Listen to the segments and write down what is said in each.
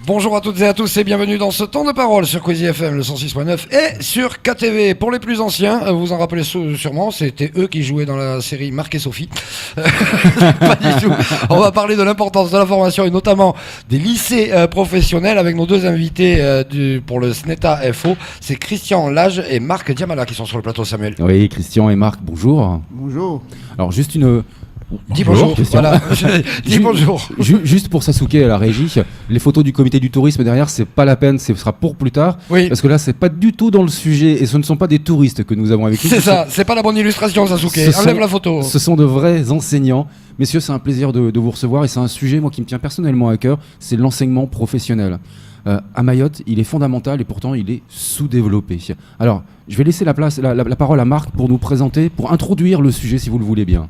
Bonjour à toutes et à tous et bienvenue dans ce temps de parole sur Quizy FM, le 106.9 et sur KTV. Pour les plus anciens, vous en rappelez sûrement, c'était eux qui jouaient dans la série Marc et Sophie. Pas du tout. On va parler de l'importance de la formation et notamment des lycées professionnels avec nos deux invités pour le SNETA FO. C'est Christian Lage et Marc Diamala qui sont sur le plateau, Samuel. Oui, Christian et Marc, bonjour. Bonjour. Alors juste Dis bonjour, voilà. Dis bonjour. Juste pour Sasuke à la régie, les photos du comité du tourisme derrière, c'est pas la peine, ce sera pour plus tard. Oui. Parce que là, c'est pas du tout dans le sujet et ce ne sont pas des touristes que nous avons avec nous. C'est ça, c'est pas la bonne illustration, Sasuke. Enlève la photo. Ce sont de vrais enseignants. Messieurs, c'est un plaisir de vous recevoir et c'est un sujet, moi, qui me tient personnellement à cœur, c'est l'enseignement professionnel. À Mayotte, il est fondamental et pourtant il est sous-développé. Alors, je vais laisser la parole à Marc pour nous présenter, pour introduire le sujet si vous le voulez bien.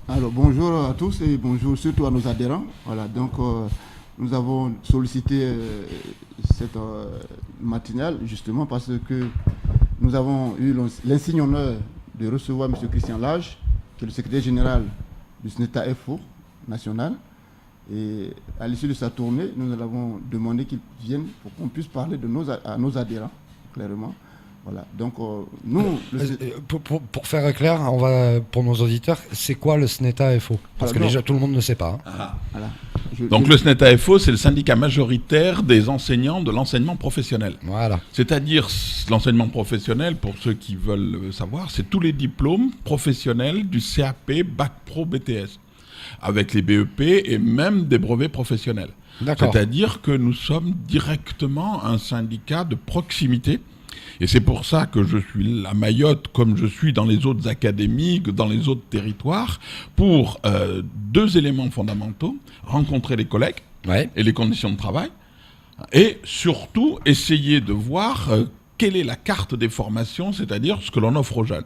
Alors bonjour à tous et bonjour surtout à nos adhérents. Voilà, donc nous avons sollicité cette matinale justement parce que nous avons eu l'insigne honneur de recevoir M. Christian Lage, qui est le secrétaire général du SNETA FO national. Et à l'issue de sa tournée, nous avons demandé qu'il vienne pour qu'on puisse parler à nos adhérents, clairement. Voilà, donc nous... Pour faire clair, on va, pour nos auditeurs, c'est quoi le SNETA FO? Parce que déjà tout le monde ne sait pas. Hein. Voilà. Donc le SNETA FO, c'est le syndicat majoritaire des enseignants de l'enseignement professionnel. Voilà. C'est-à-dire l'enseignement professionnel, pour ceux qui veulent savoir, c'est tous les diplômes professionnels du CAP, Bac Pro, BTS, avec les BEP et même des brevets professionnels. C'est-à-dire que nous sommes directement un syndicat de proximité. Et c'est pour ça que je suis à Mayotte, comme je suis dans les autres académies, dans les autres territoires, pour deux éléments fondamentaux: rencontrer les collègues et les conditions de travail, et surtout essayer de voir quelle est la carte des formations, c'est-à-dire ce que l'on offre aux jeunes.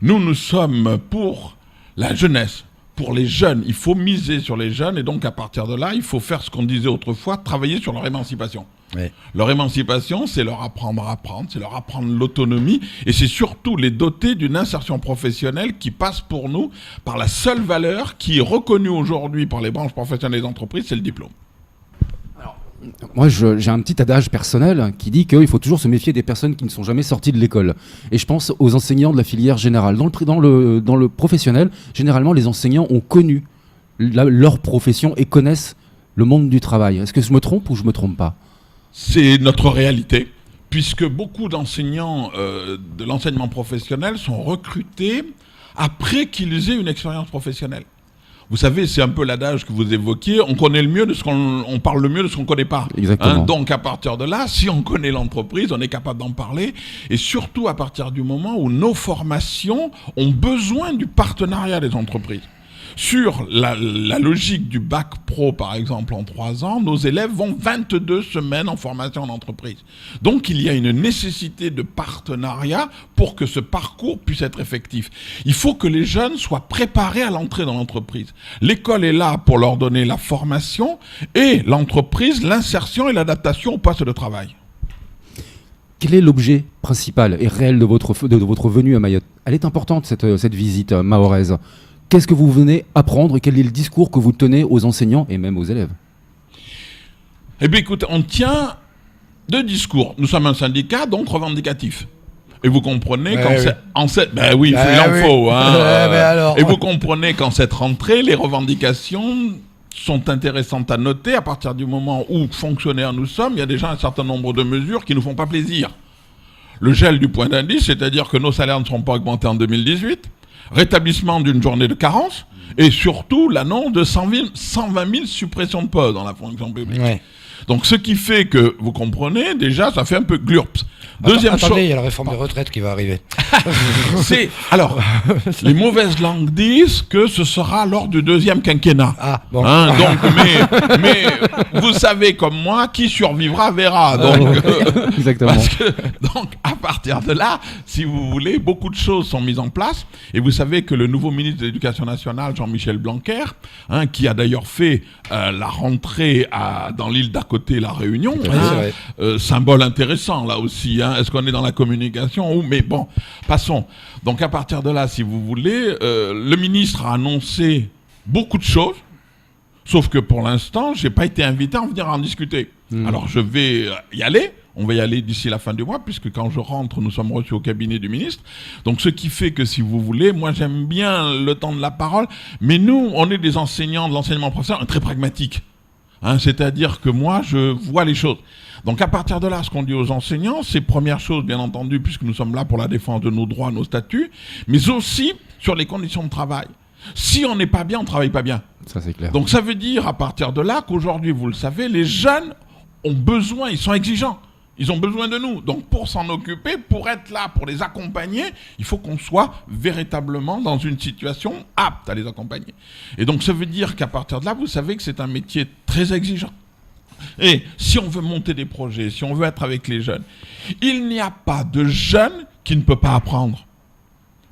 Nous sommes pour la jeunesse. Pour les jeunes, il faut miser sur les jeunes, et donc à partir de là, il faut faire ce qu'on disait autrefois, travailler sur leur émancipation. Oui. Leur émancipation, c'est leur apprendre à apprendre, c'est leur apprendre l'autonomie, et c'est surtout les doter d'une insertion professionnelle qui passe pour nous par la seule valeur qui est reconnue aujourd'hui par les branches professionnelles des entreprises, c'est le diplôme. Moi, j'ai un petit adage personnel qui dit qu'il faut toujours se méfier des personnes qui ne sont jamais sorties de l'école. Et je pense aux enseignants de la filière générale. Dans le professionnel, généralement, les enseignants ont connu leur profession et connaissent le monde du travail. Est-ce que je me trompe ou je ne me trompe pas ? C'est notre réalité, puisque beaucoup d'enseignants de l'enseignement professionnel sont recrutés après qu'ils aient une expérience professionnelle. Vous savez, c'est un peu l'adage que vous évoquiez, on parle le mieux de ce qu'on ne connaît pas. Exactement. Donc à partir de là, si on connaît l'entreprise, on est capable d'en parler, et surtout à partir du moment où nos formations ont besoin du partenariat des entreprises. Sur la logique du bac pro, par exemple, en 3 ans, nos élèves vont 22 semaines en formation en entreprise. Donc, il y a une nécessité de partenariat pour que ce parcours puisse être effectif. Il faut que les jeunes soient préparés à l'entrée dans l'entreprise. L'école est là pour leur donner la formation et l'entreprise, l'insertion et l'adaptation au poste de travail. Quel est l'objet principal et réel de votre venue à Mayotte ? Elle est importante, cette visite mahoraise. Qu'est-ce que vous venez apprendre et quel est le discours que vous tenez aux enseignants et même aux élèves ? Eh bien, écoutez, on tient 2 discours. Nous sommes un syndicat, donc revendicatif. Et vous comprenez Et vous comprenez qu'en cette rentrée, les revendications sont intéressantes à noter à partir du moment où, fonctionnaires nous sommes, il y a déjà un certain nombre de mesures qui ne nous font pas plaisir. Le gel du point d'indice, c'est-à-dire que nos salaires ne seront pas augmentés en 2018. Rétablissement d'une journée de carence et surtout l'annonce de 120 000 suppressions de postes dans la fonction publique. Ouais. Donc ce qui fait que, vous comprenez, déjà ça fait un peu glurps. Attendez, il y a la réforme des retraites qui va arriver. Alors, les mauvaises langues disent que ce sera lors du 2e quinquennat. Ah, bon. Mais vous savez comme moi, qui survivra verra. Donc, exactement. Donc à partir de là, si vous voulez, beaucoup de choses sont mises en place. Et vous savez que le nouveau ministre de l'Éducation nationale, Jean-Michel Blanquer, qui a d'ailleurs fait la rentrée dans l'île d'à côté, La Réunion, symbole intéressant là aussi. Est-ce qu'on est dans la communication mais bon, passons. Donc à partir de là, si vous voulez, le ministre a annoncé beaucoup de choses, sauf que pour l'instant, je n'ai pas été invité à en venir en discuter. Alors je vais y aller. On va y aller d'ici la fin du mois, puisque quand je rentre, nous sommes reçus au cabinet du ministre. Donc ce qui fait que, si vous voulez, moi j'aime bien le temps de la parole, mais nous, on est des enseignants de l'enseignement professionnel très pragmatiques. C'est-à-dire que moi, je vois les choses. Donc à partir de là, ce qu'on dit aux enseignants, c'est première chose, bien entendu, puisque nous sommes là pour la défense de nos droits, nos statuts, mais aussi sur les conditions de travail. Si on n'est pas bien, on ne travaille pas bien. Ça, c'est clair. Donc ça veut dire, à partir de là, qu'aujourd'hui, vous le savez, les jeunes ont besoin, ils sont exigeants. Ils ont besoin de nous. Donc pour s'en occuper, pour être là, pour les accompagner, il faut qu'on soit véritablement dans une situation apte à les accompagner. Et donc ça veut dire qu'à partir de là, vous savez que c'est un métier très exigeant. Et si on veut monter des projets, si on veut être avec les jeunes, il n'y a pas de jeune qui ne peut pas apprendre.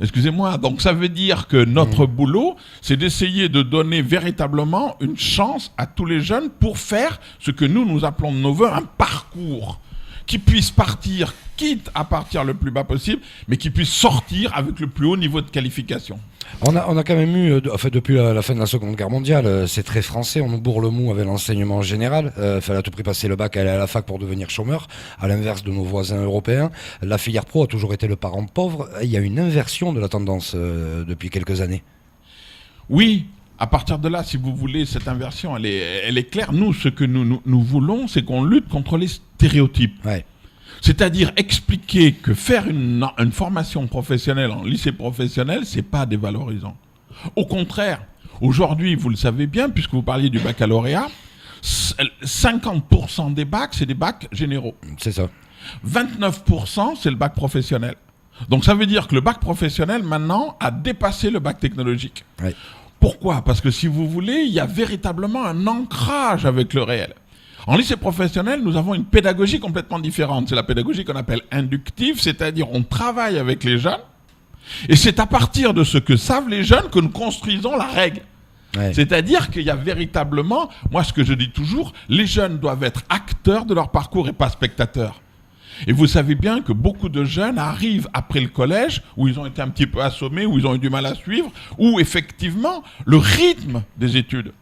Excusez-moi, donc ça veut dire que notre boulot, c'est d'essayer de donner véritablement une chance à tous les jeunes pour faire ce que nous appelons de nos voeux un parcours qui puisse partir, quitte à partir le plus bas possible, mais qui puisse sortir avec le plus haut niveau de qualification. On a quand même eu, depuis la fin de la Seconde Guerre mondiale, c'est très français, on nous bourre le mou avec l'enseignement général. Fallait à tout prix passer le bac, aller à la fac pour devenir chômeur, à l'inverse de nos voisins européens. La filière pro a toujours été le parent pauvre. Il y a une inversion de la tendance depuis quelques années. Oui. À partir de là, si vous voulez, cette inversion, elle est claire. Nous, ce que nous voulons, c'est qu'on lutte contre les stéréotypes. Ouais. C'est-à-dire expliquer que faire une formation professionnelle en lycée professionnel, c'est pas dévalorisant. Au contraire, aujourd'hui, vous le savez bien, puisque vous parliez du baccalauréat, 50% des bacs, c'est des bacs généraux. C'est ça. 29%, c'est le bac professionnel. Donc ça veut dire que le bac professionnel, maintenant, a dépassé le bac technologique. Ouais. Pourquoi ? Parce que, si vous voulez, il y a véritablement un ancrage avec le réel. En lycée professionnel, nous avons une pédagogie complètement différente. C'est la pédagogie qu'on appelle inductive, c'est-à-dire on travaille avec les jeunes, et c'est à partir de ce que savent les jeunes que nous construisons la règle. Ouais. C'est-à-dire qu'il y a véritablement, moi ce que je dis toujours, les jeunes doivent être acteurs de leur parcours et pas spectateurs. Et vous savez bien que beaucoup de jeunes arrivent après le collège, où ils ont été un petit peu assommés, où ils ont eu du mal à suivre, où effectivement, le rythme des études.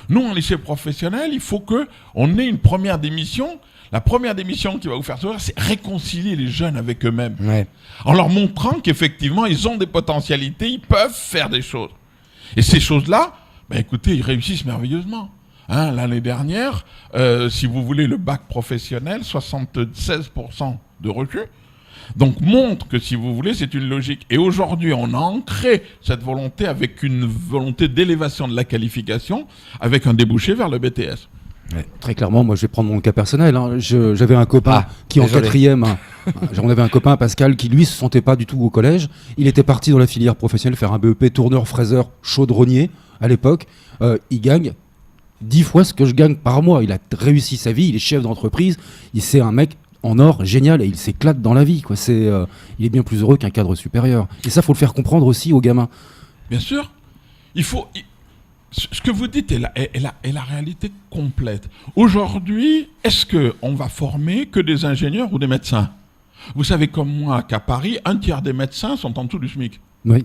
Nous, en lycée professionnel, il faut qu'on ait une première démission. La première démission qui va vous faire sourire, c'est réconcilier les jeunes avec eux-mêmes. Ouais. En leur montrant qu'effectivement, ils ont des potentialités, ils peuvent faire des choses. Et ces choses-là, écoutez, ils réussissent merveilleusement. L'année dernière, si vous voulez, le bac professionnel, 76% de recul. Donc montre que, si vous voulez, c'est une logique. Et aujourd'hui, on a ancré cette volonté avec une volonté d'élévation de la qualification, avec un débouché vers le BTS. Ouais. Très clairement, moi je vais prendre mon cas personnel. J'avais un copain qui, désolé, en quatrième, on avait un copain, Pascal, qui lui se sentait pas du tout au collège. Il était parti dans la filière professionnelle faire un BEP tourneur, fraiseur, chaudronnier à l'époque. Il gagne 10 fois ce que je gagne par mois. Il a réussi sa vie, il est chef d'entreprise, c'est un mec en or génial et il s'éclate dans la vie, quoi. Il est bien plus heureux qu'un cadre supérieur. Et ça, faut le faire comprendre aussi aux gamins. Bien sûr. Ce que vous dites est la réalité complète. Aujourd'hui, est-ce qu'on va former que des ingénieurs ou des médecins ? Vous savez comme moi qu'à Paris, 1/3 des médecins sont en dessous du SMIC. Oui.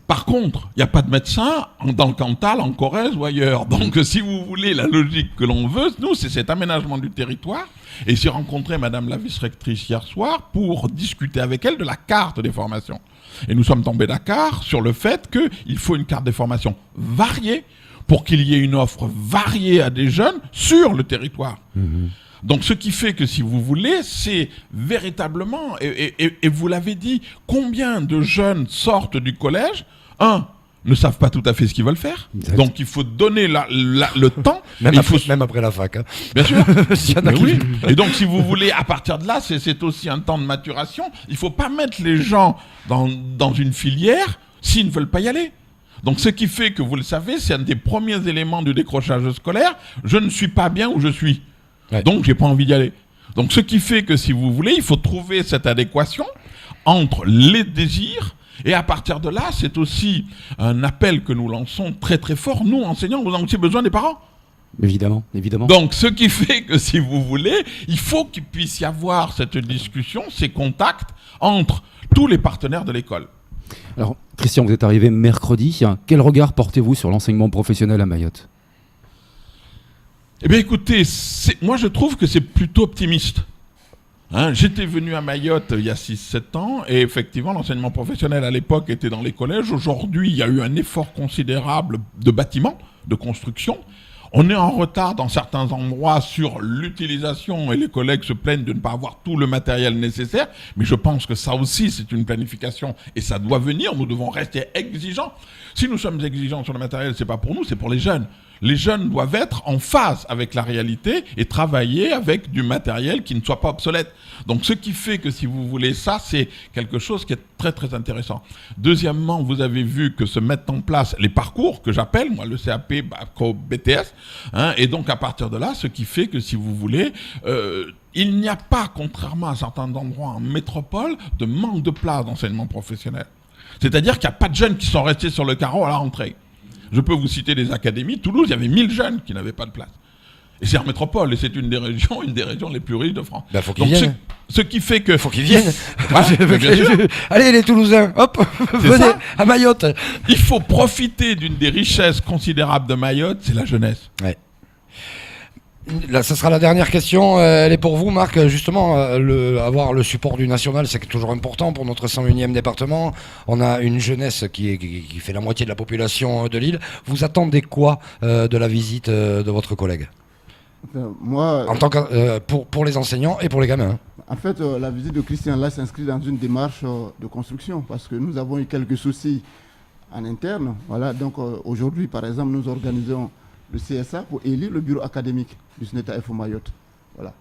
Par contre, il n'y a pas de médecins dans le Cantal, en Corrèze ou ailleurs. Donc, si vous voulez, la logique que l'on veut, nous, c'est cet aménagement du territoire. Et j'ai rencontré Madame la vice-rectrice hier soir pour discuter avec elle de la carte des formations. Et nous sommes tombés d'accord sur le fait qu'il faut une carte des formations variée pour qu'il y ait une offre variée à des jeunes sur le territoire. Mmh. Donc, ce qui fait que, si vous voulez, c'est véritablement, et vous l'avez dit, combien de jeunes sortent du collège, ne savent pas tout à fait ce qu'ils veulent faire. Exact. Donc, il faut donner le temps. Même après la fac. Hein. Bien sûr. Oui. Et donc, si vous voulez, à partir de là, c'est aussi un temps de maturation. Il ne faut pas mettre les gens dans une filière s'ils ne veulent pas y aller. Donc, ce qui fait que, vous le savez, c'est un des premiers éléments du décrochage scolaire. Je ne suis pas bien où je suis. Ouais. Donc, j'ai pas envie d'y aller. Donc, ce qui fait que, si vous voulez, il faut trouver cette adéquation entre les désirs. Et à partir de là, c'est aussi un appel que nous lançons très très fort. Nous, enseignants, nous avons aussi besoin des parents. Évidemment, évidemment. Donc, ce qui fait que, si vous voulez, il faut qu'il puisse y avoir cette discussion, ces contacts entre tous les partenaires de l'école. Alors, Christian, vous êtes arrivé mercredi. Quel regard portez-vous sur l'enseignement professionnel à Mayotte ? Eh bien écoutez, moi je trouve que c'est plutôt optimiste. J'étais venu à Mayotte il y a 6-7 ans et effectivement l'enseignement professionnel à l'époque était dans les collèges. Aujourd'hui il y a eu un effort considérable de bâtiments, de construction. On est en retard dans certains endroits sur l'utilisation et les collègues se plaignent de ne pas avoir tout le matériel nécessaire. Mais je pense que ça aussi, c'est une planification et ça doit venir. Nous devons rester exigeants. Si nous sommes exigeants sur le matériel, c'est pas pour nous, c'est pour les jeunes. Les jeunes doivent être en phase avec la réalité et travailler avec du matériel qui ne soit pas obsolète. Donc ce qui fait que si vous voulez ça, c'est quelque chose qui est très très intéressant. Deuxièmement, vous avez vu que se mettent en place les parcours que j'appelle, moi, le CAP, BTS, et donc à partir de là, ce qui fait que si vous voulez, il n'y a pas, contrairement à certains endroits en métropole, de manque de place d'enseignement professionnel. C'est-à-dire qu'il n'y a pas de jeunes qui sont restés sur le carreau à la rentrée. Je peux vous citer des académies. Toulouse, il y avait 1000 jeunes qui n'avaient pas de place. Et c'est en métropole, et c'est une des régions les plus riches de France. Ben, faut qu'ils viennent. Ce qui fait que... Faut qu'ils viennent. Bien sûr. Allez, les Toulousains, hop, venez à Mayotte. Il faut profiter d'une des richesses considérables de Mayotte, c'est la jeunesse. Ouais. Là, ça sera la dernière question. Elle est pour vous, Marc. Justement, avoir le support du national, c'est toujours important pour notre 101e département. On a une jeunesse qui fait la moitié de la population de l'île. Vous attendez quoi de la visite de votre collègue ? Moi, en tant que, pour les enseignants et pour les gamins. En fait, la visite de Christian là s'inscrit dans une démarche de construction parce que nous avons eu quelques soucis en interne. Voilà, donc aujourd'hui, par exemple, nous organisons le CSA pour élire le bureau académique du SNETA FO Mayotte. Voilà.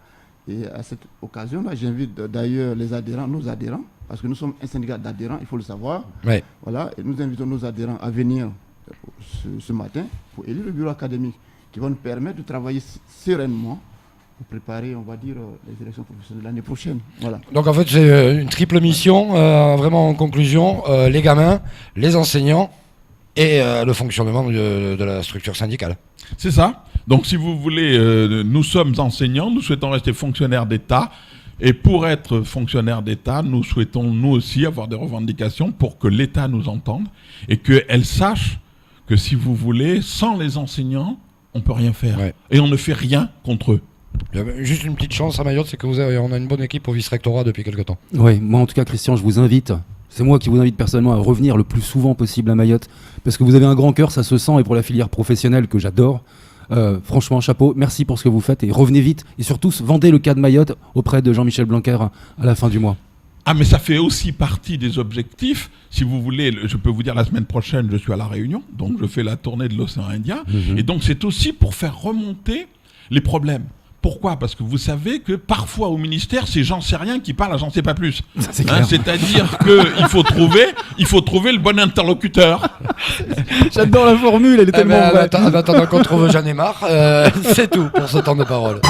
Et à cette occasion-là, j'invite d'ailleurs les adhérents, nos adhérents, parce que nous sommes un syndicat d'adhérents, il faut le savoir. Ouais. Voilà, et nous invitons nos adhérents à venir ce matin pour élire le bureau académique qui va nous permettre de travailler sereinement pour préparer, on va dire, les élections professionnelles de l'année prochaine. Voilà. Donc en fait, c'est une triple mission, vraiment en conclusion, les gamins, les enseignants et le fonctionnement de la structure syndicale. C'est ça. Donc si vous voulez, nous sommes enseignants, nous souhaitons rester fonctionnaires d'État. Et pour être fonctionnaires d'État, nous souhaitons nous aussi avoir des revendications pour que l'État nous entende et qu'elle sache que si vous voulez, sans les enseignants, on ne peut rien faire. Ouais. Et on ne fait rien contre eux. Juste une petite chance à Mayotte, c'est qu'on a une bonne équipe au vice-rectorat depuis quelques temps. Oui, moi en tout cas, Christian, je vous invite. C'est moi qui vous invite personnellement à revenir le plus souvent possible à Mayotte, parce que vous avez un grand cœur, ça se sent, et pour la filière professionnelle que j'adore, franchement, chapeau, merci pour ce que vous faites, et revenez vite, et surtout, vendez le cas de Mayotte auprès de Jean-Michel Blanquer à la fin du mois. Ah, mais ça fait aussi partie des objectifs. Si vous voulez, je peux vous dire, la semaine prochaine, je suis à La Réunion, donc je fais la tournée de l'océan Indien, et donc c'est aussi pour faire remonter les problèmes. Pourquoi ? Parce que vous savez que parfois au ministère, c'est j'en sais rien qui parle à j'en sais pas plus. C'est-à-dire qu'il faut trouver le bon interlocuteur. J'adore la formule, elle est tellement vraie. Attends qu'on trouve Jeanne et Marc, c'est tout pour ce temps de parole.